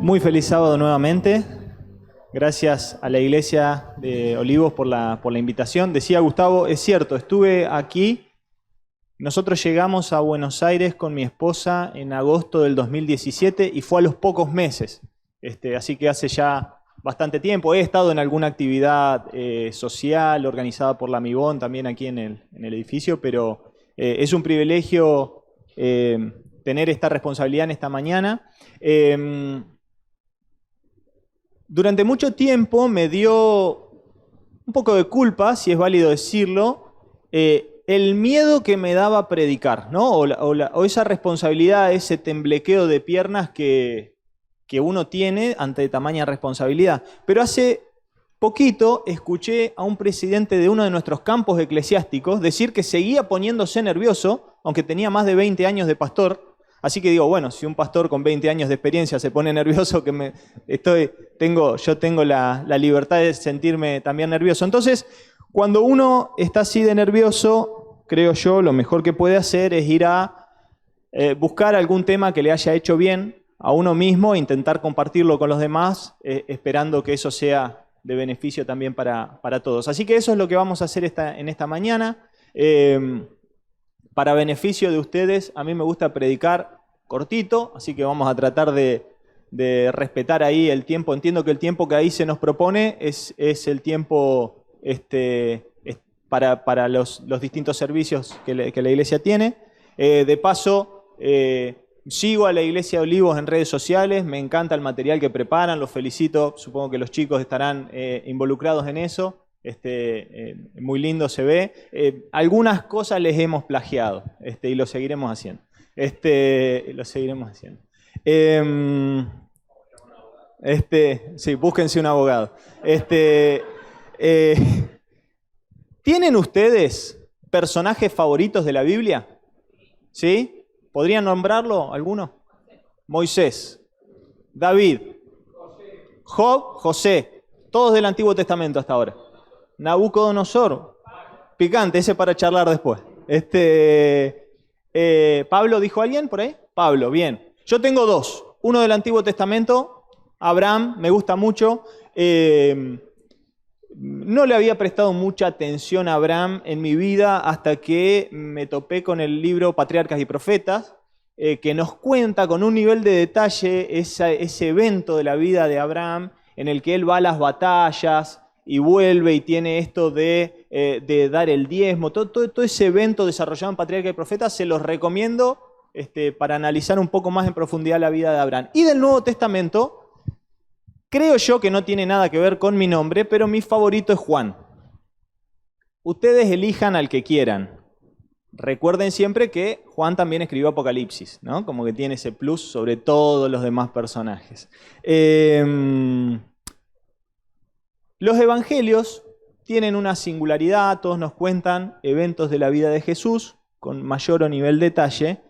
Muy feliz sábado nuevamente. Gracias a la Iglesia de Olivos por la invitación. Decía Gustavo, es cierto, estuve aquí. Nosotros llegamos a Buenos Aires con mi esposa en agosto del 2017 y fue a los pocos meses. Así que hace ya bastante tiempo. He estado en alguna actividad social organizada por la Mibón, también aquí en el edificio, pero es un privilegio tener esta responsabilidad en esta mañana. Durante mucho tiempo me dio un poco de culpa, si es válido decirlo, el miedo que me daba predicar, ¿no? O esa responsabilidad, ese temblequeo de piernas que uno tiene ante tamaña responsabilidad. Pero hace poquito escuché a un presidente de uno de nuestros campos eclesiásticos decir que seguía poniéndose nervioso, aunque tenía más de 20 años de pastor. Así que digo, bueno, si un pastor con 20 años de experiencia se pone nervioso, yo tengo la libertad de sentirme también nervioso. Entonces, cuando uno está así de nervioso, creo yo, lo mejor que puede hacer es ir a buscar algún tema que le haya hecho bien a uno mismo e intentar compartirlo con los demás, esperando que eso sea de beneficio también para todos. Así que eso es lo que vamos a hacer en esta mañana. Para beneficio de ustedes, a mí me gusta predicar cortito, así que vamos a tratar de respetar ahí el tiempo. Entiendo que el tiempo que ahí se nos propone es el tiempo para los distintos servicios que la iglesia tiene. De paso, sigo a la Iglesia de Olivos en redes sociales, me encanta el material que preparan, los felicito, supongo que los chicos estarán involucrados en eso. Muy lindo se ve. Algunas cosas les hemos plagiado y lo seguiremos haciendo. Sí, búsquense un abogado. ¿Tienen ustedes personajes favoritos de la Biblia? ¿Sí? ¿Podrían nombrarlo alguno? Moisés, David, Job, José, todos del Antiguo Testamento hasta ahora. Nabucodonosor, picante, ese para charlar después. ¿Pablo dijo alguien por ahí? Pablo, bien. Yo tengo dos. Uno del Antiguo Testamento, Abraham, me gusta mucho. No le había prestado mucha atención a Abraham en mi vida hasta que me topé con el libro Patriarcas y Profetas, que nos cuenta con un nivel de detalle ese evento de la vida de Abraham en el que él va a las batallas y vuelve y tiene esto de dar el diezmo, todo ese evento desarrollado en Patriarcas y Profetas, se los recomiendo para analizar un poco más en profundidad la vida de Abraham. Y del Nuevo Testamento, creo yo que no tiene nada que ver con mi nombre, pero mi favorito es Juan. Ustedes elijan al que quieran. Recuerden siempre que Juan también escribió Apocalipsis, ¿no? Como que tiene ese plus sobre todos los demás personajes. Los evangelios tienen una singularidad, todos nos cuentan eventos de la vida de Jesús con mayor o nivel de detalle.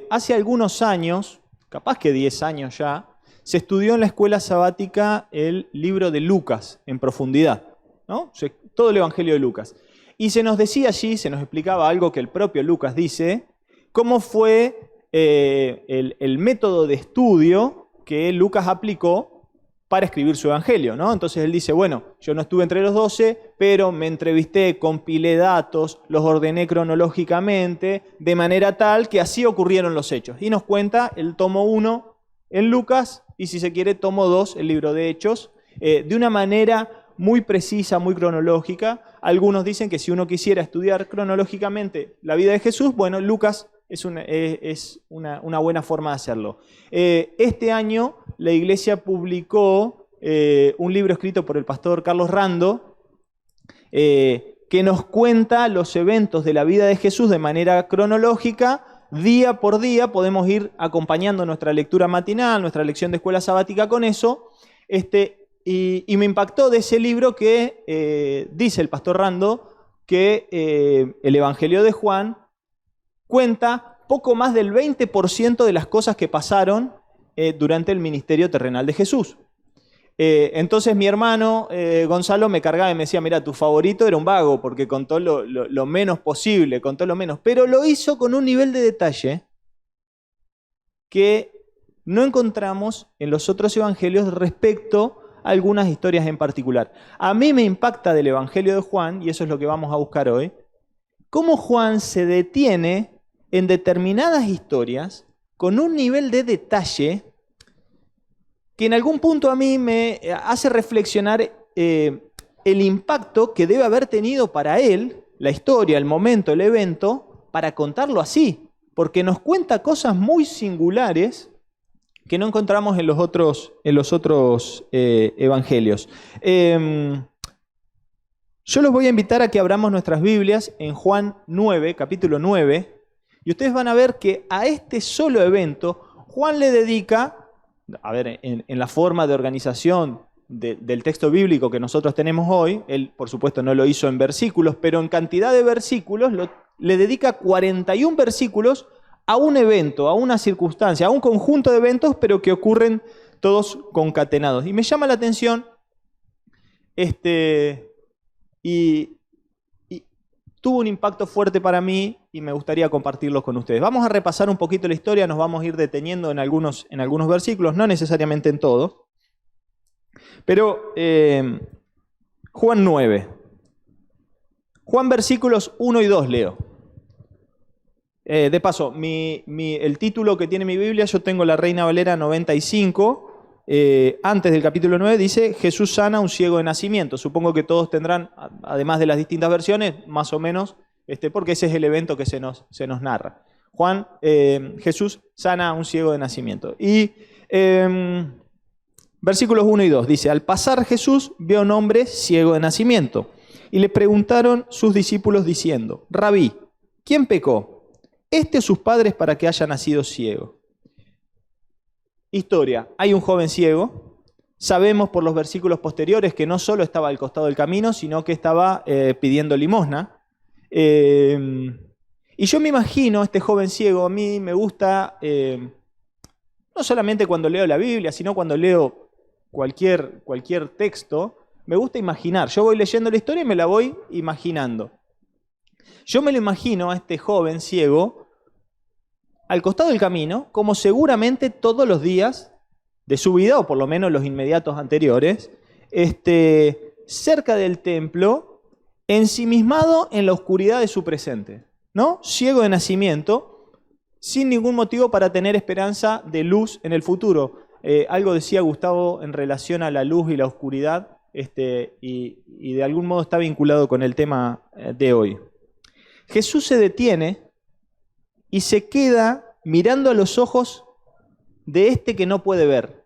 Hace algunos años, capaz que 10 años ya, se estudió en la escuela sabática el libro de Lucas en profundidad, ¿no? Todo el evangelio de Lucas. Y se nos decía allí, se nos explicaba algo que el propio Lucas dice, cómo fue el método de estudio que Lucas aplicó para escribir su evangelio, ¿no? Entonces él dice, bueno, yo no estuve entre los 12, pero me entrevisté, compilé datos, los ordené cronológicamente, de manera tal que así ocurrieron los hechos. Y nos cuenta el tomo 1 en Lucas, y si se quiere, tomo 2, el libro de Hechos, de una manera muy precisa, muy cronológica. Algunos dicen que si uno quisiera estudiar cronológicamente la vida de Jesús, bueno, Lucas es una buena forma de hacerlo. Este año la iglesia publicó un libro escrito por el pastor Carlos Rando que nos cuenta los eventos de la vida de Jesús de manera cronológica. Día por día podemos ir acompañando nuestra lectura matinal, nuestra lección de escuela sabática con eso. Y me impactó de ese libro que dice el pastor Rando que el Evangelio de Juan cuenta poco más del 20% de las cosas que pasaron durante el ministerio terrenal de Jesús. Entonces mi hermano Gonzalo me cargaba y me decía, mira, tu favorito era un vago porque contó lo menos posible, contó lo menos, pero lo hizo con un nivel de detalle que no encontramos en los otros evangelios respecto a algunas historias en particular. A mí me impacta del evangelio de Juan, y eso es lo que vamos a buscar hoy, cómo Juan se detiene en determinadas historias con un nivel de detalle que en algún punto a mí me hace reflexionar el impacto que debe haber tenido para él, la historia, el momento, el evento, para contarlo así, porque nos cuenta cosas muy singulares que no encontramos en los otros evangelios. Yo los voy a invitar a que abramos nuestras Biblias en Juan 9, capítulo 9, y ustedes van a ver que a este solo evento Juan le dedica, a ver, en la forma de organización del texto bíblico que nosotros tenemos hoy, él por supuesto no lo hizo en versículos, pero en cantidad de versículos le dedica 41 versículos a un evento, a una circunstancia, a un conjunto de eventos, pero que ocurren todos concatenados. Y me llama la atención, y tuvo un impacto fuerte para mí y me gustaría compartirlo con ustedes. Vamos a repasar un poquito la historia, nos vamos a ir deteniendo en algunos versículos, no necesariamente en todos. Pero Juan 9. Juan versículos 1 y 2 leo. De paso, el título que tiene mi Biblia, yo tengo la Reina Valera 95. Antes del capítulo 9 dice, Jesús sana a un ciego de nacimiento. Supongo que todos tendrán, además de las distintas versiones, más o menos, porque ese es el evento que se nos narra. Jesús sana a un ciego de nacimiento. Y versículos 1 y 2 dice, al pasar Jesús vio a un hombre ciego de nacimiento. Y le preguntaron sus discípulos diciendo, Rabí, ¿quién pecó? ¿Este o sus padres para que haya nacido ciego? Historia, hay un joven ciego, sabemos por los versículos posteriores que no solo estaba al costado del camino, sino que estaba pidiendo limosna. Y yo me imagino a este joven ciego, a mí me gusta, no solamente cuando leo la Biblia, sino cuando leo cualquier texto, me gusta imaginar. Yo voy leyendo la historia y me la voy imaginando. Yo me lo imagino a este joven ciego al costado del camino, como seguramente todos los días de su vida, o por lo menos los inmediatos anteriores, cerca del templo, ensimismado en la oscuridad de su presente, ¿no? Ciego de nacimiento, sin ningún motivo para tener esperanza de luz en el futuro. Algo decía Gustavo en relación a la luz y la oscuridad, y de algún modo está vinculado con el tema de hoy. Jesús se detiene y se queda mirando a los ojos de este que no puede ver.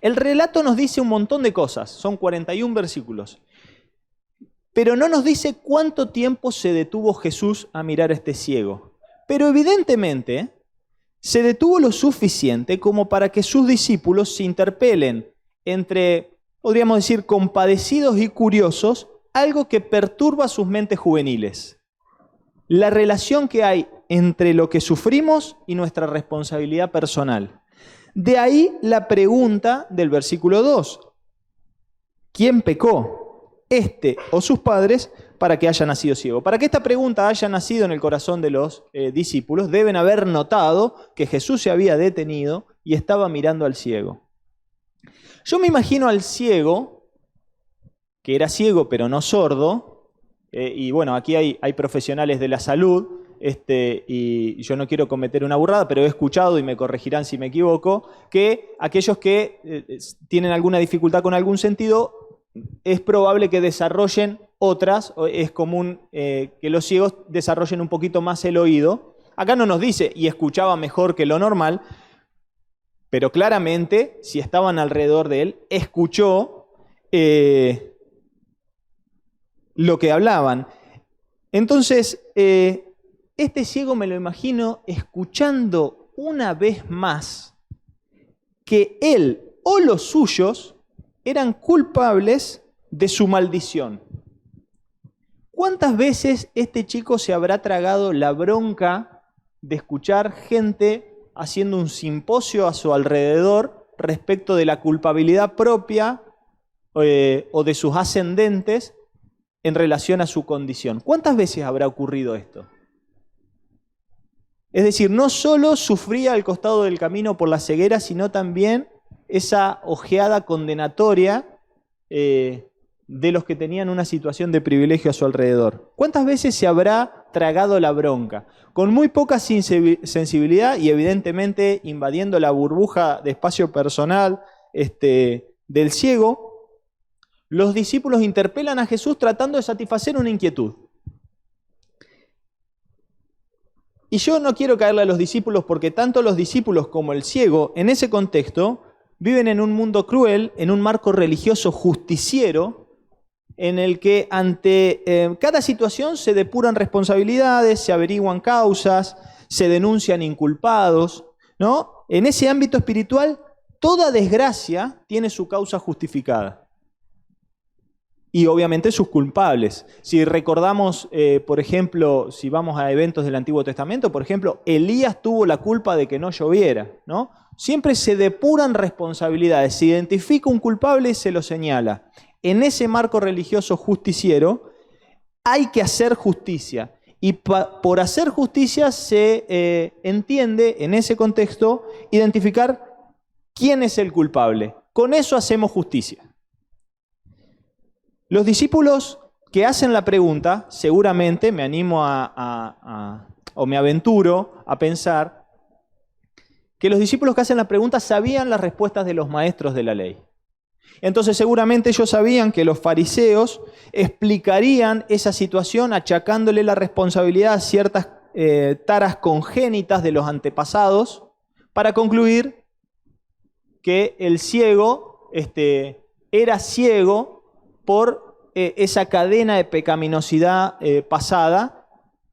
El relato nos dice un montón de cosas, son 41 versículos, pero no nos dice cuánto tiempo se detuvo Jesús a mirar a este ciego. Pero evidentemente se detuvo lo suficiente como para que sus discípulos se interpelen entre, podríamos decir, compadecidos y curiosos, algo que perturba sus mentes juveniles. La relación que hay entre lo que sufrimos y nuestra responsabilidad personal. De ahí la pregunta del versículo 2. ¿Quién pecó? ¿Este o sus padres para que haya nacido ciego? Para que esta pregunta haya nacido en el corazón de los discípulos, deben haber notado que Jesús se había detenido y estaba mirando al ciego. Yo me imagino al ciego, que era ciego pero no sordo, y bueno, aquí hay profesionales de la salud, y yo no quiero cometer una burrada, pero he escuchado, y me corregirán si me equivoco, que aquellos que tienen alguna dificultad con algún sentido, es probable que desarrollen otras, es común que los ciegos desarrollen un poquito más el oído. Acá no nos dice, y escuchaba mejor que lo normal, pero claramente, si estaban alrededor de él, escuchó lo que hablaban. Entonces, este ciego me lo imagino escuchando una vez más que él o los suyos eran culpables de su maldición. ¿Cuántas veces este chico se habrá tragado la bronca de escuchar gente haciendo un simposio a su alrededor respecto de la culpabilidad propia o de sus ascendentes en relación a su condición? ¿Cuántas veces habrá ocurrido esto? Es decir, no solo sufría al costado del camino por la ceguera, sino también esa ojeada condenatoria de los que tenían una situación de privilegio a su alrededor. ¿Cuántas veces se habrá tragado la bronca? Con muy poca sensibilidad y evidentemente invadiendo la burbuja de espacio personal del ciego, los discípulos interpelan a Jesús tratando de satisfacer una inquietud. Y yo no quiero caerle a los discípulos porque tanto los discípulos como el ciego, en ese contexto, viven en un mundo cruel, en un marco religioso justiciero, en el que ante cada situación se depuran responsabilidades, se averiguan causas, se denuncian inculpados, ¿no? En ese ámbito espiritual, toda desgracia tiene su causa justificada. Y obviamente sus culpables. Si recordamos, por ejemplo, si vamos a eventos del Antiguo Testamento, por ejemplo, Elías tuvo la culpa de que no lloviera, ¿no? Siempre se depuran responsabilidades, se identifica un culpable y se lo señala. En ese marco religioso justiciero hay que hacer justicia. Y por hacer justicia se entiende, en ese contexto, identificar quién es el culpable. Con eso hacemos justicia. Los discípulos que hacen la pregunta, seguramente me animo o me aventuro a pensar que los discípulos que hacen la pregunta sabían las respuestas de los maestros de la ley. Entonces seguramente ellos sabían que los fariseos explicarían esa situación achacándole la responsabilidad a ciertas taras congénitas de los antepasados para concluir que el ciego era ciego por esa cadena de pecaminosidad pasada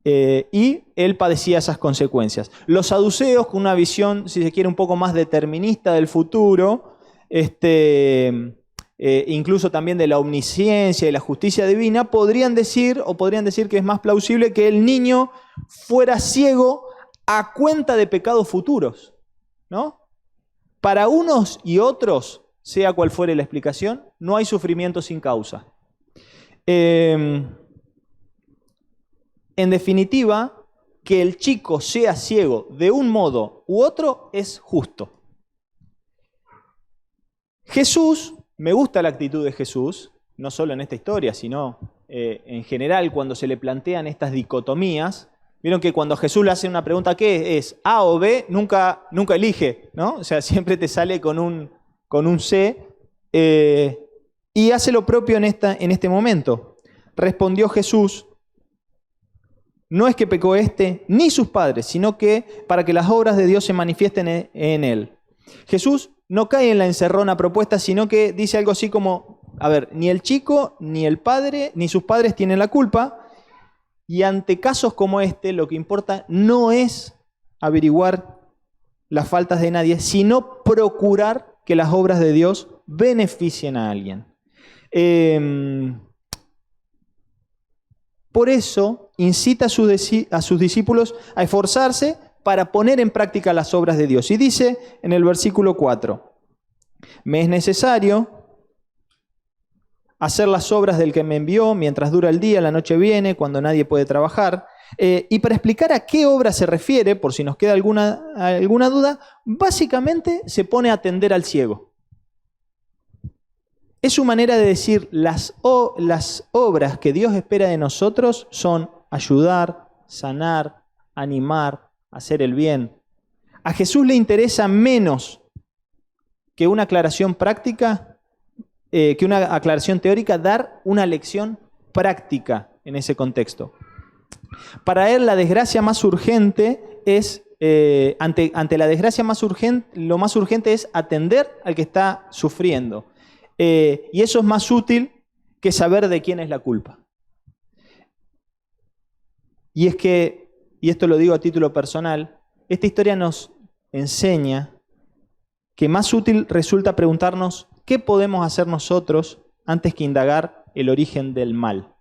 y él padecía esas consecuencias. Los saduceos, con una visión, si se quiere, un poco más determinista del futuro, incluso también de la omnisciencia y la justicia divina, podrían decir que es más plausible que el niño fuera ciego a cuenta de pecados futuros, ¿no? Para unos y otros, sea cual fuere la explicación, no hay sufrimiento sin causa. En definitiva, que el chico sea ciego de un modo u otro es justo. Jesús, me gusta la actitud de Jesús, no solo en esta historia, sino en general cuando se le plantean estas dicotomías. Vieron que cuando Jesús le hace una pregunta, ¿qué es? A o B, nunca elige, ¿no? O sea, siempre te sale con un C. Y hace lo propio en este momento. Respondió Jesús: no es que pecó ni sus padres, sino que para que las obras de Dios se manifiesten en él. Jesús no cae en la encerrona propuesta, sino que dice algo así como, a ver, ni el chico, ni el padre, ni sus padres tienen la culpa, y ante casos como lo que importa no es averiguar las faltas de nadie, sino procurar que las obras de Dios beneficien a alguien. Por eso incita a sus discípulos a esforzarse para poner en práctica las obras de Dios. Y dice en el versículo 4, me es necesario hacer las obras del que me envió mientras dura el día, la noche viene, cuando nadie puede trabajar. Y para explicar a qué obra se refiere, por si nos queda alguna duda, básicamente se pone a atender al ciego. Es su manera de decir, las obras que Dios espera de nosotros son ayudar, sanar, animar, hacer el bien. A Jesús le interesa menos que una aclaración práctica, que una aclaración teórica, dar una lección práctica en ese contexto. Para él la desgracia más urgente es, ante la desgracia más urgente, lo más urgente es atender al que está sufriendo. Y eso es más útil que saber de quién es la culpa. Y es que, y esto lo digo a título personal, esta historia nos enseña que más útil resulta preguntarnos qué podemos hacer nosotros antes que indagar el origen del mal.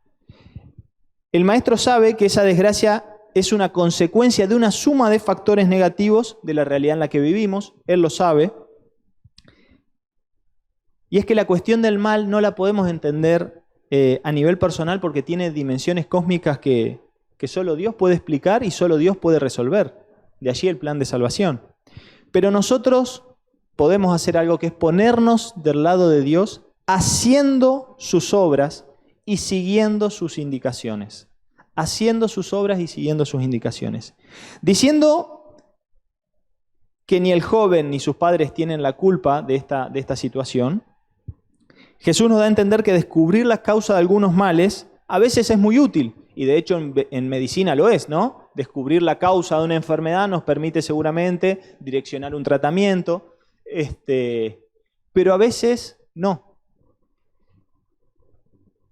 El maestro sabe que esa desgracia es una consecuencia de una suma de factores negativos de la realidad en la que vivimos, él lo sabe. Y es que la cuestión del mal no la podemos entender a nivel personal porque tiene dimensiones cósmicas que solo Dios puede explicar y solo Dios puede resolver. De allí el plan de salvación. Pero nosotros podemos hacer algo que es ponernos del lado de Dios, haciendo sus obras y siguiendo sus indicaciones. Haciendo sus obras y siguiendo sus indicaciones. Diciendo que ni el joven ni sus padres tienen la culpa de esta situación, Jesús nos da a entender que descubrir la causa de algunos males a veces es muy útil, y de hecho en medicina lo es, ¿no? Descubrir la causa de una enfermedad nos permite seguramente direccionar un tratamiento, pero a veces no.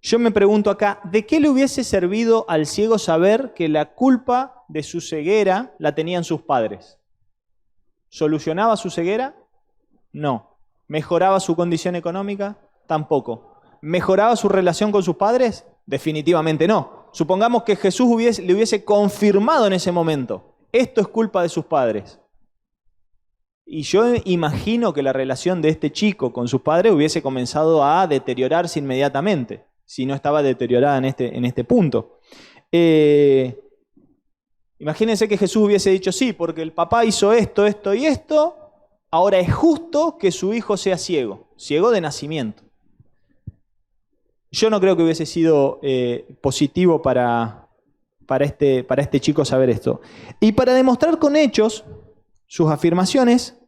Yo me pregunto acá, ¿de qué le hubiese servido al ciego saber que la culpa de su ceguera la tenían sus padres? ¿Solucionaba su ceguera? No. ¿Mejoraba su condición económica? Tampoco. ¿Mejoraba su relación con sus padres? Definitivamente no. Supongamos que Jesús le hubiese confirmado en ese momento, esto es culpa de sus padres. Y yo imagino que la relación de este chico con sus padres hubiese comenzado a deteriorarse inmediatamente, si no estaba deteriorada en este punto. Imagínense que Jesús hubiese dicho, sí, porque el papá hizo esto, esto y esto, ahora es justo que su hijo sea ciego, ciego de nacimiento. Yo no creo que hubiese sido positivo para este chico saber esto. Y para demostrar con hechos sus afirmaciones,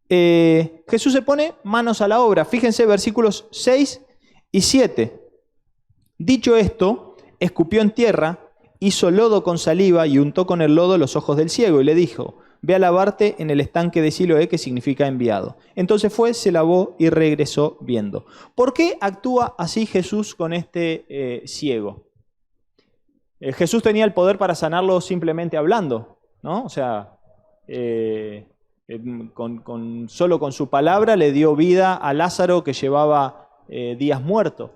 Jesús se pone manos a la obra. Fíjense versículos 6 y 7. Dicho esto, escupió en tierra, hizo lodo con saliva y untó con el lodo los ojos del ciego y le dijo, ve a lavarte en el estanque de Siloé, que significa enviado. Entonces fue, se lavó y regresó viendo. ¿Por qué actúa así Jesús con este ciego? Jesús tenía el poder para sanarlo simplemente hablando, ¿no? O sea, solo con su palabra le dio vida a Lázaro que llevaba días muerto.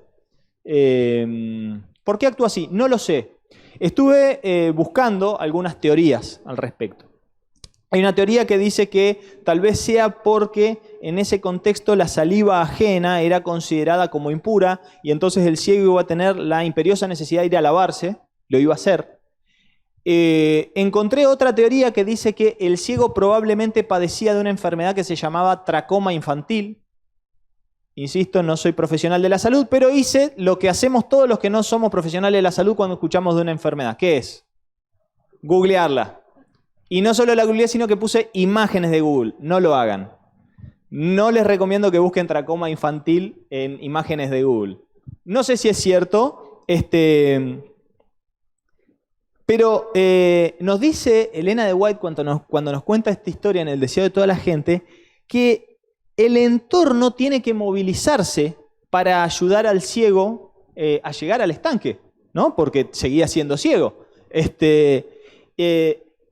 ¿Por qué actúa así? No lo sé. Estuve buscando algunas teorías al respecto. Hay una teoría que dice que tal vez sea porque en ese contexto la saliva ajena era considerada como impura y entonces el ciego iba a tener la imperiosa necesidad de ir a lavarse, lo iba a hacer. Encontré otra teoría que dice que el ciego probablemente padecía de una enfermedad que se llamaba tracoma infantil. Insisto, no soy profesional de la salud, pero hice lo que hacemos todos los que no somos profesionales de la salud cuando escuchamos de una enfermedad. ¿Qué es? Googlearla. Y no solo la googleé, sino que puse imágenes de Google. No lo hagan. No les recomiendo que busquen tracoma infantil en imágenes de Google. No sé si es cierto, pero nos dice Elena de White cuando nos cuenta esta historia en El deseo de toda la gente, que el entorno tiene que movilizarse para ayudar al ciego a llegar al estanque, ¿no? Porque seguía siendo ciego.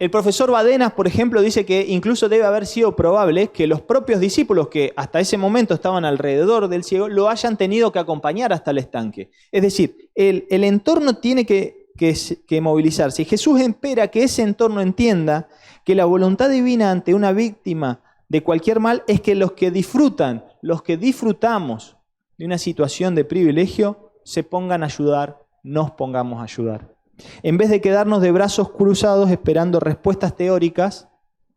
El profesor Badenas, por ejemplo, dice que incluso debe haber sido probable que los propios discípulos que hasta ese momento estaban alrededor del ciego lo hayan tenido que acompañar hasta el estanque. Es decir, el entorno tiene que movilizarse. Y Jesús espera que ese entorno entienda que la voluntad divina ante una víctima de cualquier mal es que los que disfrutan, los que disfrutamos de una situación de privilegio, se pongan a ayudar, nos pongamos a ayudar. En vez de quedarnos de brazos cruzados esperando respuestas teóricas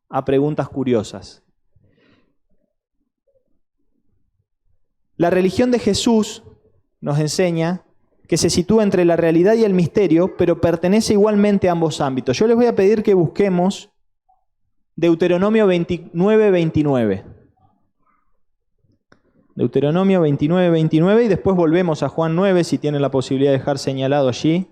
a preguntas curiosas. La religión de Jesús nos enseña que se sitúa entre la realidad y el misterio, pero pertenece igualmente a ambos ámbitos. Yo les voy a pedir que busquemos Deuteronomio 29:29. Deuteronomio 29:29 y después volvemos a Juan 9 si tienen la posibilidad de dejar señalado allí.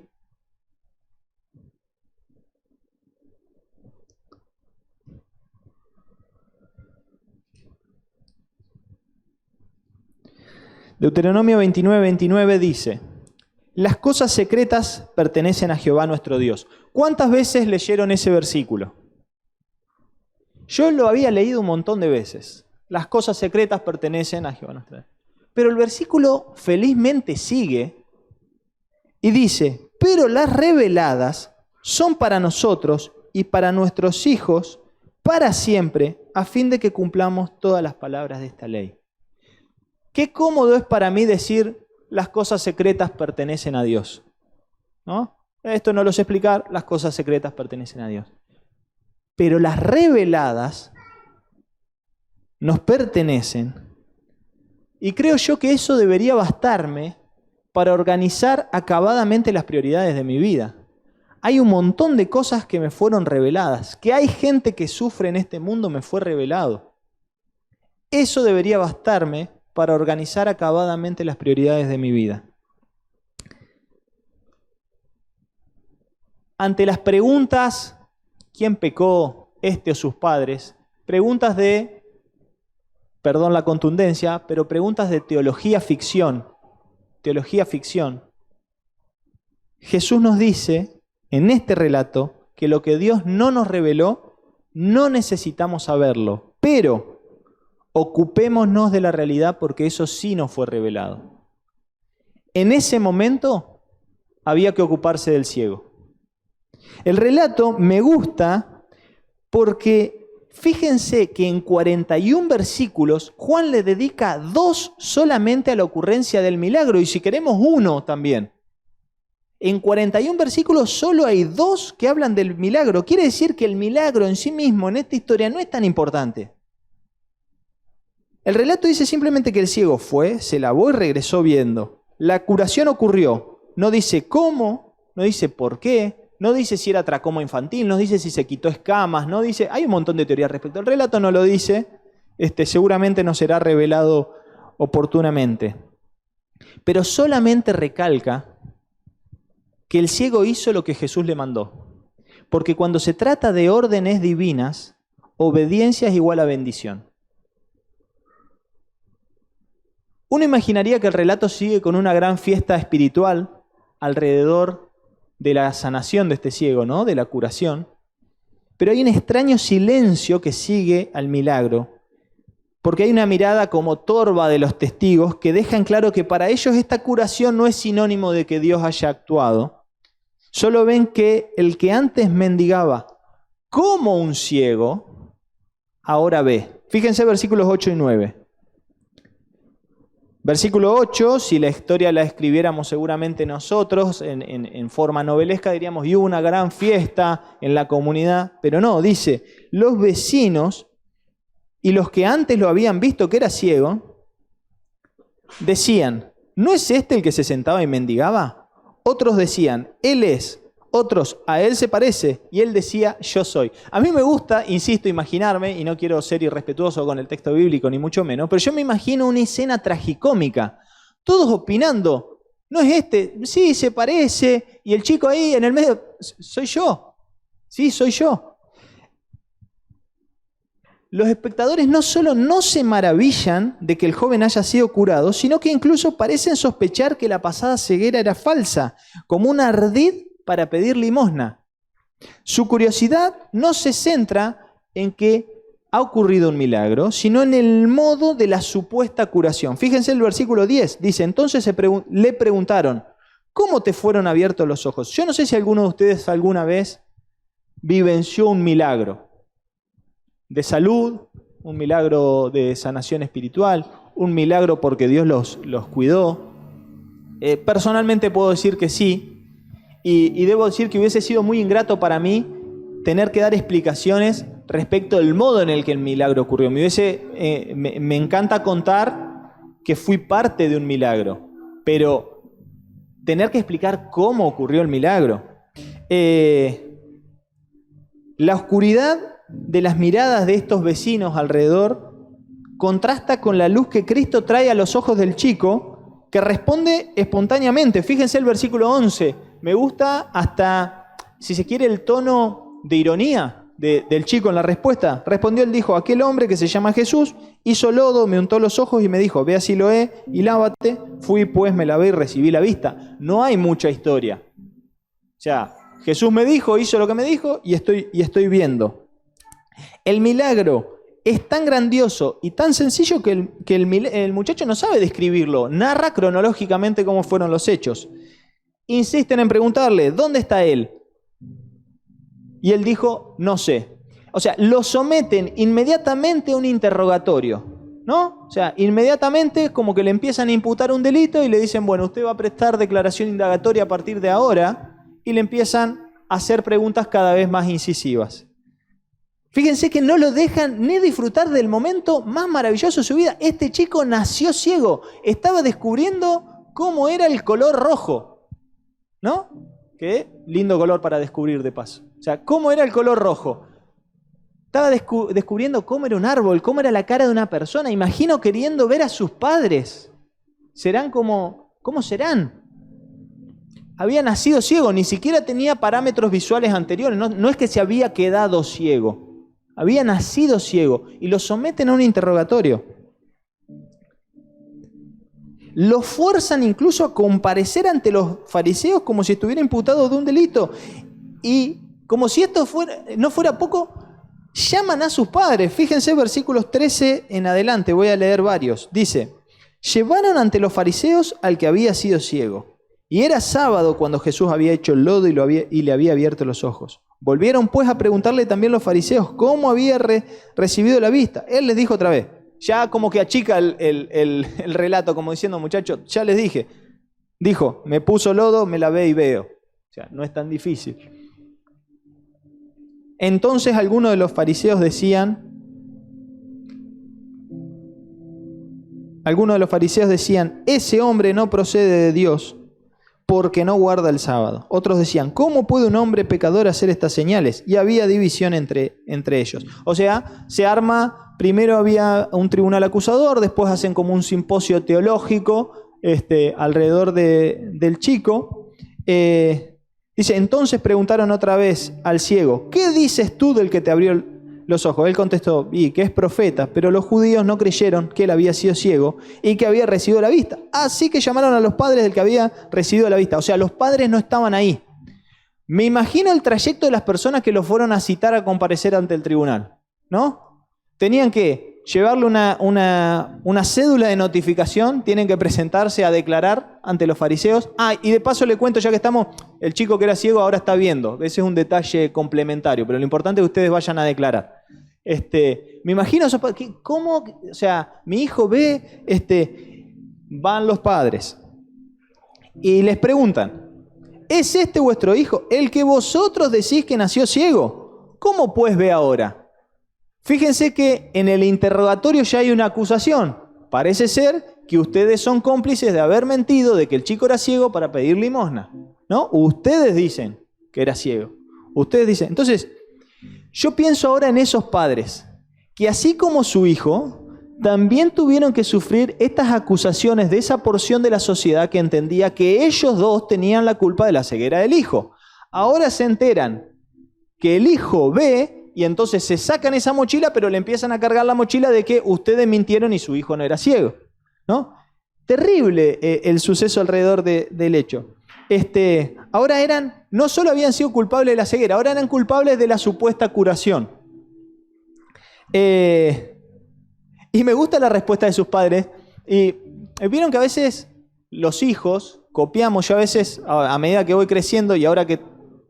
Deuteronomio 29:29 dice, las cosas secretas pertenecen a Jehová nuestro Dios. ¿Cuántas veces leyeron ese versículo? Yo lo había leído un montón de veces. Las cosas secretas pertenecen a Jehová nuestro Dios. Pero el versículo felizmente sigue y dice, pero las reveladas son para nosotros y para nuestros hijos para siempre, a fin de que cumplamos todas las palabras de esta ley. Qué cómodo es para mí decir las cosas secretas pertenecen a Dios, ¿no? Esto no lo sé explicar, las cosas secretas pertenecen a Dios. pero las reveladas nos pertenecen. Y creo yo que eso debería bastarme para organizar acabadamente las prioridades de mi vida. Hay un montón de cosas que me fueron reveladas. Que hay gente que sufre en este mundo me fue revelado. Eso debería bastarme para organizar acabadamente las prioridades de mi vida. Ante las preguntas, ¿quién pecó, este o sus padres? Preguntas de, perdón la contundencia, pero preguntas de teología ficción. Teología ficción. Jesús nos dice en este relato que lo que Dios no nos reveló, no necesitamos saberlo, pero ocupémonos de la realidad porque eso sí nos fue revelado. En ese momento había que ocuparse del ciego. El relato me gusta porque fíjense que en 41 versículos Juan le dedica 2 solamente a la ocurrencia del milagro y si queremos 1 también. En 41 versículos solo hay 2 que hablan del milagro. Quiere decir que el milagro en sí mismo en esta historia no es tan importante. El relato dice simplemente que el ciego fue, se lavó y regresó viendo. La curación ocurrió. No dice cómo, no dice por qué, no dice si era tracoma infantil, no dice si se quitó escamas, no dice... Hay un montón de teorías respecto al relato, no lo dice. Seguramente no será revelado oportunamente. Pero solamente recalca que el ciego hizo lo que Jesús le mandó. Porque cuando se trata de órdenes divinas, obediencia es igual a bendición. Uno imaginaría que el relato sigue con una gran fiesta espiritual alrededor de la sanación de este ciego, ¿no? De la curación. Pero hay un extraño silencio que sigue al milagro, porque hay una mirada como torva de los testigos que dejan claro que para ellos esta curación no es sinónimo de que Dios haya actuado. Solo ven que el que antes mendigaba como un ciego, ahora ve. Fíjense versículos 8 y 9. Versículo 8, si la historia la escribiéramos seguramente nosotros en forma novelesca, diríamos, y hubo una gran fiesta en la comunidad, pero no, dice, los vecinos y los que antes lo habían visto que era ciego, decían, ¿no es este el que se sentaba y mendigaba? Otros decían, él es. Otros, a él se parece, y él decía, yo soy. A mí me gusta, insisto, imaginarme, y no quiero ser irrespetuoso con el texto bíblico, ni mucho menos, pero yo me imagino una escena tragicómica, todos opinando, no es este, sí, se parece, y el chico ahí en el medio, soy yo, sí, soy yo. Los espectadores no solo no se maravillan de que el joven haya sido curado, sino que incluso parecen sospechar que la pasada ceguera era falsa, como un ardid para pedir limosna. Su curiosidad no se centra en que ha ocurrido un milagro, sino en el modo de la supuesta curación. Fíjense el versículo 10, dice, entonces le preguntaron, ¿cómo te fueron abiertos los ojos? Yo no sé si alguno de ustedes alguna vez vivenció un milagro de salud, un milagro de sanación espiritual, un milagro porque Dios los cuidó. Personalmente puedo decir que sí, y debo decir que hubiese sido muy ingrato para mí tener que dar explicaciones respecto del modo en el que el milagro ocurrió. Me encanta contar que fui parte de un milagro, pero tener que explicar cómo ocurrió el milagro. La oscuridad de las miradas de estos vecinos alrededor contrasta con la luz que Cristo trae a los ojos del chico, que responde espontáneamente. Fíjense el versículo 11. Me gusta hasta, si se quiere, el tono de ironía del chico en la respuesta. Respondió, él dijo, aquel hombre que se llama Jesús hizo lodo, me untó los ojos y me dijo, ve a Siloé y lávate. Fui pues, me lavé y recibí la vista. No hay mucha historia. O sea, Jesús me dijo, hizo lo que me dijo y estoy viendo. El milagro es tan grandioso y tan sencillo que el muchacho no sabe describirlo. Narra cronológicamente cómo fueron los hechos. Insisten en preguntarle, ¿dónde está él? Y él dijo, no sé. O sea, lo someten inmediatamente a un interrogatorio, ¿no? O sea, inmediatamente como que le empiezan a imputar un delito y le dicen, bueno, usted va a prestar declaración indagatoria a partir de ahora, y le empiezan a hacer preguntas cada vez más incisivas. Fíjense que no lo dejan ni disfrutar del momento más maravilloso de su vida. Este chico nació ciego, estaba descubriendo cómo era el color rojo, ¿no? Qué lindo color para descubrir de paso. O sea, cómo era el color rojo. Estaba descubriendo cómo era un árbol, cómo era la cara de una persona. Imagino queriendo ver a sus padres. ¿Cómo serán? Había nacido ciego, ni siquiera tenía parámetros visuales anteriores. No es que se había quedado ciego. Había nacido ciego y lo someten a un interrogatorio. Lo fuerzan incluso a comparecer ante los fariseos como si estuviera imputado de un delito. Y como si esto no fuera poco, llaman a sus padres. Fíjense versículos 13 en adelante, voy a leer varios. Dice, llevaron ante los fariseos al que había sido ciego. Y era sábado cuando Jesús había hecho el lodo y le había abierto los ojos. Volvieron pues a preguntarle también los fariseos cómo había recibido la vista. Él les dijo otra vez, ya como que achica el relato, como diciendo, muchachos, ya les dije. Dijo, me puso lodo, me lavé y veo. O sea, no es tan difícil. Entonces algunos de los fariseos decían, ese hombre no procede de Dios, porque no guarda el sábado. Otros decían, ¿cómo puede un hombre pecador hacer estas señales? Y había división entre ellos. O sea, se arma, primero había un tribunal acusador, después hacen como un simposio teológico alrededor del chico. Dice, entonces preguntaron otra vez al ciego, ¿qué dices tú del que te abrió los ojos? Él contestó, que es profeta, pero los judíos no creyeron que él había sido ciego y que había recibido la vista. Así que llamaron a los padres del que había recibido la vista. O sea, los padres no estaban ahí. Me imagino el trayecto de las personas que lo fueron a citar a comparecer ante el tribunal, ¿no? Tenían que llevarle una cédula de notificación, tienen que presentarse a declarar ante los fariseos. Y de paso le cuento, ya que estamos, el chico que era ciego ahora está viendo. Ese es un detalle complementario, pero lo importante es que ustedes vayan a declarar. Me imagino, ¿cómo? O sea, mi hijo ve, van los padres y les preguntan, ¿es este vuestro hijo, el que vosotros decís que nació ciego? ¿Cómo pues ve ahora? Fíjense que en el interrogatorio ya hay una acusación. Parece ser que ustedes son cómplices de haber mentido de que el chico era ciego para pedir limosna, ¿no? Ustedes dicen que era ciego. Ustedes dicen. Entonces, yo pienso ahora en esos padres que así como su hijo, también tuvieron que sufrir estas acusaciones de esa porción de la sociedad que entendía que ellos dos tenían la culpa de la ceguera del hijo. Ahora se enteran que el hijo ve y entonces se sacan esa mochila, pero le empiezan a cargar la mochila de que ustedes mintieron y su hijo no era ciego, ¿no? Terrible el suceso alrededor del hecho. Ahora no solo habían sido culpables de la ceguera, ahora eran culpables de la supuesta curación. Y me gusta la respuesta de sus padres. Y vieron que a veces los hijos copiamos, yo a veces, a medida que voy creciendo y ahora que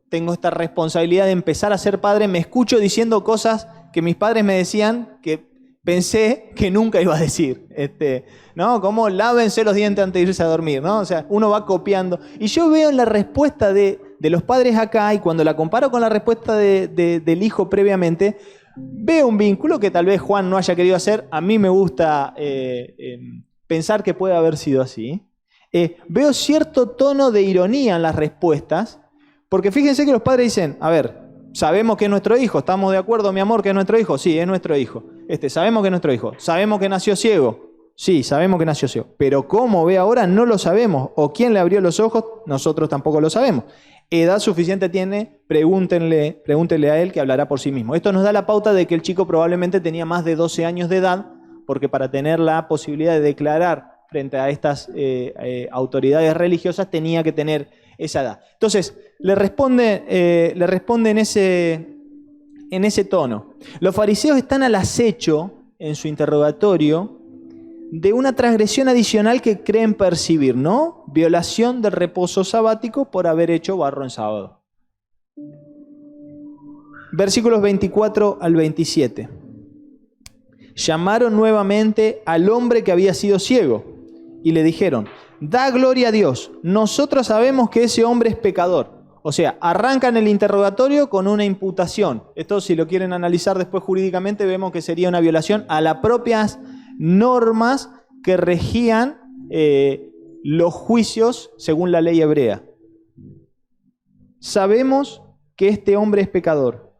tengo esta responsabilidad de empezar a ser padre, me escucho diciendo cosas que mis padres me decían que pensé que nunca iba a decir, ¿no? Como lávense los dientes antes de irse a dormir, ¿no? O sea, uno va copiando. Y yo veo en la respuesta de los padres acá, y cuando la comparo con la respuesta del hijo previamente, veo un vínculo que tal vez Juan no haya querido hacer. A mí me gusta pensar que puede haber sido así. Veo cierto tono de ironía en las respuestas, porque fíjense que los padres dicen, a ver, sabemos que es nuestro hijo, ¿estamos de acuerdo, mi amor, que es nuestro hijo? Sí, es nuestro hijo. Sabemos que es nuestro hijo. ¿Sabemos que nació ciego? Sí, sabemos que nació ciego. Pero cómo ve ahora no lo sabemos. O quién le abrió los ojos, nosotros tampoco lo sabemos. Edad suficiente tiene, pregúntenle a él que hablará por sí mismo. Esto nos da la pauta de que el chico probablemente tenía más de 12 años de edad, porque para tener la posibilidad de declarar frente a estas autoridades religiosas tenía que tener esa edad. Entonces, le responde en ese tono. Los fariseos están al acecho en su interrogatorio de una transgresión adicional que creen percibir, ¿no? Violación del reposo sabático por haber hecho barro en sábado. Versículos 24 al 27. Llamaron nuevamente al hombre que había sido ciego y le dijeron, da gloria a Dios, nosotros sabemos que ese hombre es pecador. O sea, arrancan el interrogatorio con una imputación. Esto, si lo quieren analizar después jurídicamente, vemos que sería una violación a las propias normas que regían los juicios según la ley hebrea. Sabemos que este hombre es pecador.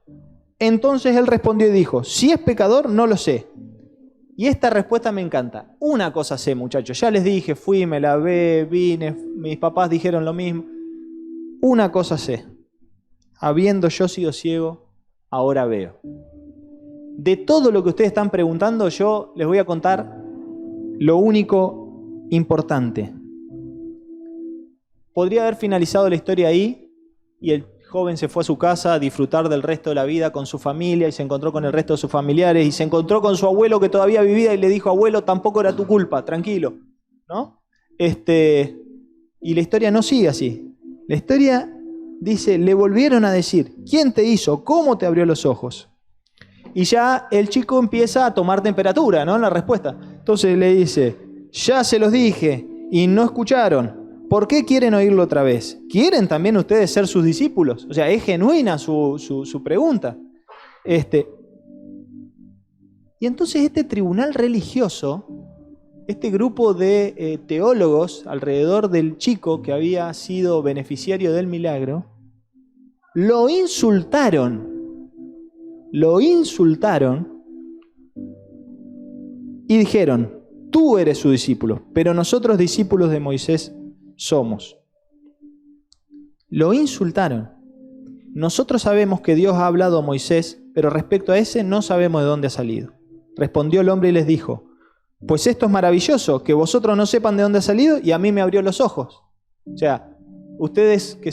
Entonces él respondió y dijo, si es pecador, no lo sé. Y esta respuesta me encanta. Una cosa sé, muchachos, ya les dije, fui, me lavé, vine, mis papás dijeron lo mismo. Una cosa sé, habiendo yo sido ciego, ahora veo. De todo lo que ustedes están preguntando, yo les voy a contar lo único importante. Podría haber finalizado la historia ahí y el joven se fue a su casa a disfrutar del resto de la vida con su familia y se encontró con el resto de sus familiares y se encontró con su abuelo que todavía vivía y le dijo, abuelo, tampoco era tu culpa, tranquilo, ¿no? Y la historia no sigue así. La historia dice, le volvieron a decir, ¿quién te hizo? ¿Cómo te abrió los ojos? Y ya el chico empieza a tomar temperatura, ¿no? En la respuesta. Entonces le dice, ya se los dije y no escucharon. ¿Por qué quieren oírlo otra vez? ¿Quieren también ustedes ser sus discípulos? O sea, es genuina su pregunta. Y entonces este tribunal religioso, este grupo de teólogos alrededor del chico que había sido beneficiario del milagro, lo insultaron y dijeron, tú eres su discípulo, pero nosotros discípulos de Moisés somos. Lo insultaron. Nosotros sabemos que Dios ha hablado a Moisés, pero respecto a ese no sabemos de dónde ha salido. Respondió el hombre y les dijo, pues esto es maravilloso, que vosotros no sepan de dónde ha salido y a mí me abrió los ojos. O sea, ustedes que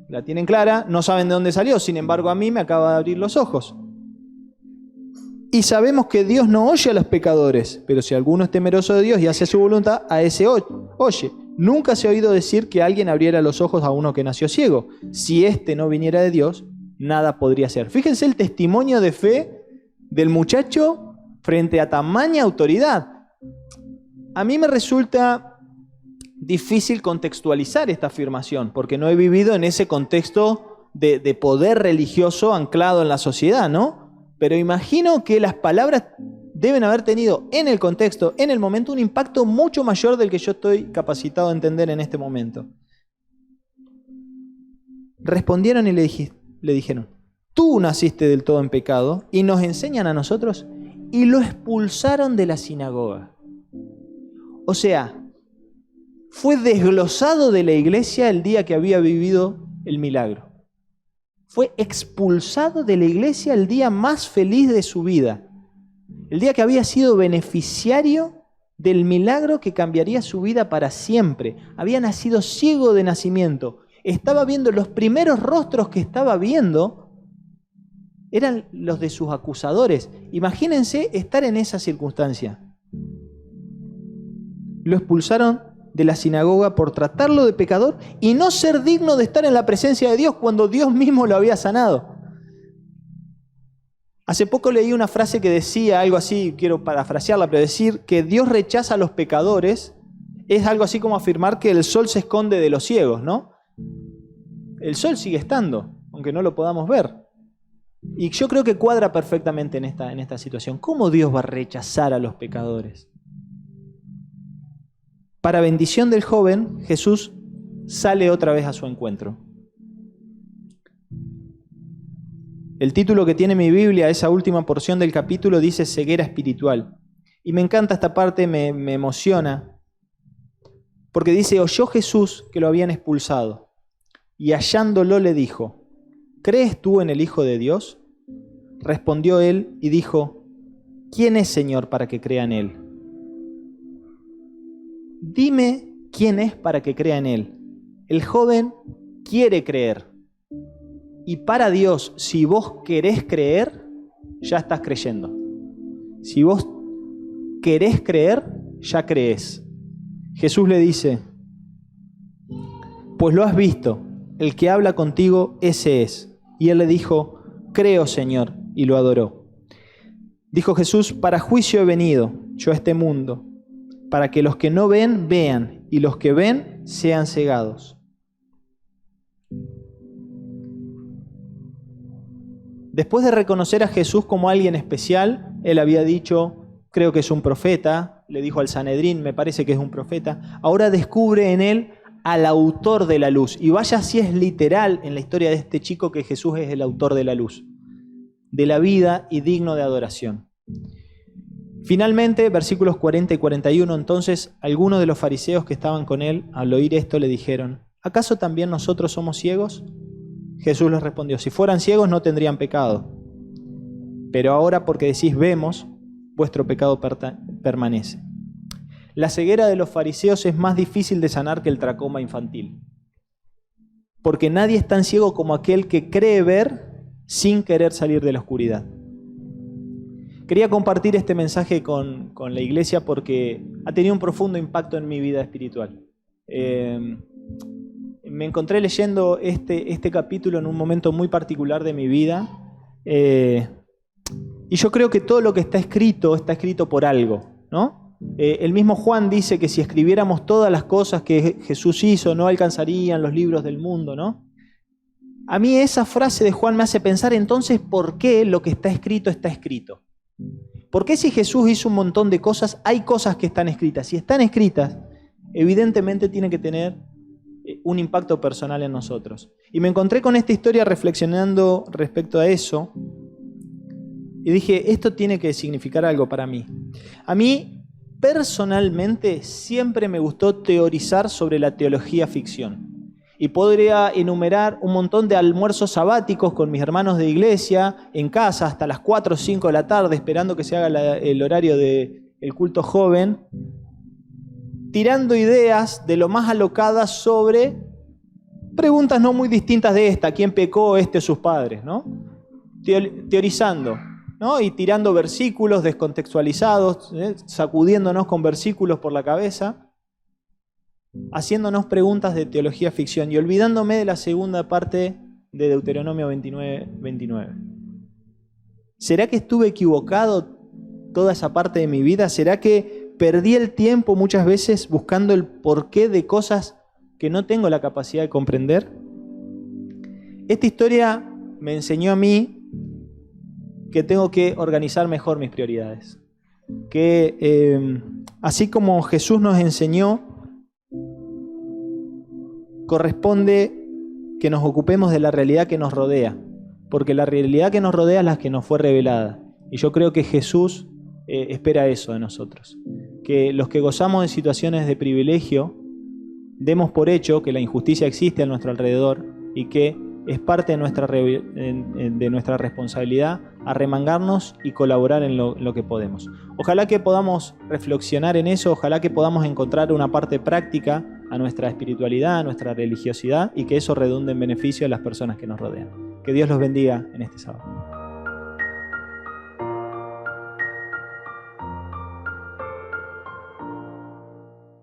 la tienen clara, no saben de dónde salió, sin embargo a mí me acaba de abrir los ojos. Y sabemos que Dios no oye a los pecadores, pero si alguno es temeroso de Dios y hace su voluntad, a ese oye. Nunca se ha oído decir que alguien abriera los ojos a uno que nació ciego. Si éste no viniera de Dios, nada podría ser. Fíjense el testimonio de fe del muchacho frente a tamaña autoridad. A mí me resulta difícil contextualizar esta afirmación, porque no he vivido en ese contexto de poder religioso anclado en la sociedad, ¿no? Pero imagino que las palabras deben haber tenido en el contexto, en el momento, un impacto mucho mayor del que yo estoy capacitado a entender en este momento. Respondieron y le dijeron, tú naciste del todo en pecado y nos enseñan a nosotros, y lo expulsaron de la sinagoga. O sea, fue desglosado de la iglesia el día que había vivido el milagro. Fue expulsado de la iglesia el día más feliz de su vida. El día que había sido beneficiario del milagro que cambiaría su vida para siempre. Había nacido ciego de nacimiento. Estaba viendo, los primeros rostros que estaba viendo eran los de sus acusadores. Imagínense estar en esa circunstancia. Lo expulsaron de la sinagoga por tratarlo de pecador y no ser digno de estar en la presencia de Dios cuando Dios mismo lo había sanado. Hace poco leí una frase que decía algo así, quiero parafrasearla, pero decir que Dios rechaza a los pecadores es algo así como afirmar que el sol se esconde de los ciegos, ¿no? El sol sigue estando, aunque no lo podamos ver. Y yo creo que cuadra perfectamente en esta situación. ¿Cómo Dios va a rechazar a los pecadores? Para bendición del joven, Jesús sale otra vez a su encuentro. El título que tiene mi Biblia, esa última porción del capítulo, dice ceguera espiritual. Y me encanta esta parte, me emociona, porque dice, oyó Jesús que lo habían expulsado, y hallándolo le dijo, ¿crees tú en el Hijo de Dios? Respondió él y dijo, ¿quién es, Señor, para que crea en él? Dime quién es para que crea en él. El joven quiere creer. Y para Dios, si vos querés creer, ya estás creyendo. Si vos querés creer, ya creés. Jesús le dice, pues lo has visto, el que habla contigo, ese es. Y él le dijo, creo, Señor, y lo adoró. Dijo Jesús, para juicio he venido yo a este mundo, para que los que no ven, vean, y los que ven, sean cegados. Después de reconocer a Jesús como alguien especial, él había dicho, creo que es un profeta, le dijo al Sanedrín, me parece que es un profeta. Ahora descubre en él al autor de la luz. Y vaya si es literal en la historia de este chico que Jesús es el autor de la luz, de la vida y digno de adoración. Finalmente, versículos 40 y 41, entonces algunos de los fariseos que estaban con él, al oír esto, le dijeron, ¿acaso también nosotros somos ciegos? Jesús les respondió, si fueran ciegos no tendrían pecado, pero ahora porque decís vemos, vuestro pecado permanece. La ceguera de los fariseos es más difícil de sanar que el tracoma infantil, porque nadie es tan ciego como aquel que cree ver sin querer salir de la oscuridad. Quería compartir este mensaje con la iglesia porque ha tenido un profundo impacto en mi vida espiritual. Me encontré leyendo este capítulo en un momento muy particular de mi vida y yo creo que todo lo que está escrito por algo, ¿no? El mismo Juan dice que si escribiéramos todas las cosas que Jesús hizo no alcanzarían los libros del mundo, ¿no? A mí esa frase de Juan me hace pensar entonces por qué lo que está escrito está escrito. ¿Por qué si Jesús hizo un montón de cosas, hay cosas que están escritas? Si están escritas, evidentemente tienen que tener un impacto personal en nosotros. Y me encontré con esta historia reflexionando respecto a eso y dije, esto tiene que significar algo para mí. A mí, personalmente, siempre me gustó teorizar sobre la teología ficción. Y podría enumerar un montón de almuerzos sabáticos con mis hermanos de iglesia, en casa, hasta las 4 o 5 de la tarde, esperando que se haga el horario del culto joven, tirando ideas de lo más alocadas sobre preguntas no muy distintas de esta, ¿quién pecó, este o sus padres? ¿No? Teorizando, ¿no? Y tirando versículos descontextualizados, sacudiéndonos con versículos por la cabeza, haciéndonos preguntas de teología ficción y olvidándome de la segunda parte de Deuteronomio 29. ¿Será que estuve equivocado toda esa parte de mi vida? ¿Será que perdí el tiempo muchas veces buscando el porqué de cosas que no tengo la capacidad de comprender? Esta historia me enseñó a mí que tengo que organizar mejor mis prioridades. Que así como Jesús nos enseñó, corresponde que nos ocupemos de la realidad que nos rodea, porque la realidad que nos rodea es la que nos fue revelada. Y yo creo que Jesús espera eso de nosotros. Que los que gozamos de situaciones de privilegio demos por hecho que la injusticia existe a nuestro alrededor y que es parte de nuestra responsabilidad arremangarnos y colaborar en lo que podemos. Ojalá que podamos reflexionar en eso, ojalá que podamos encontrar una parte práctica a nuestra espiritualidad, a nuestra religiosidad y que eso redunde en beneficio a las personas que nos rodean. Que Dios los bendiga en este sábado.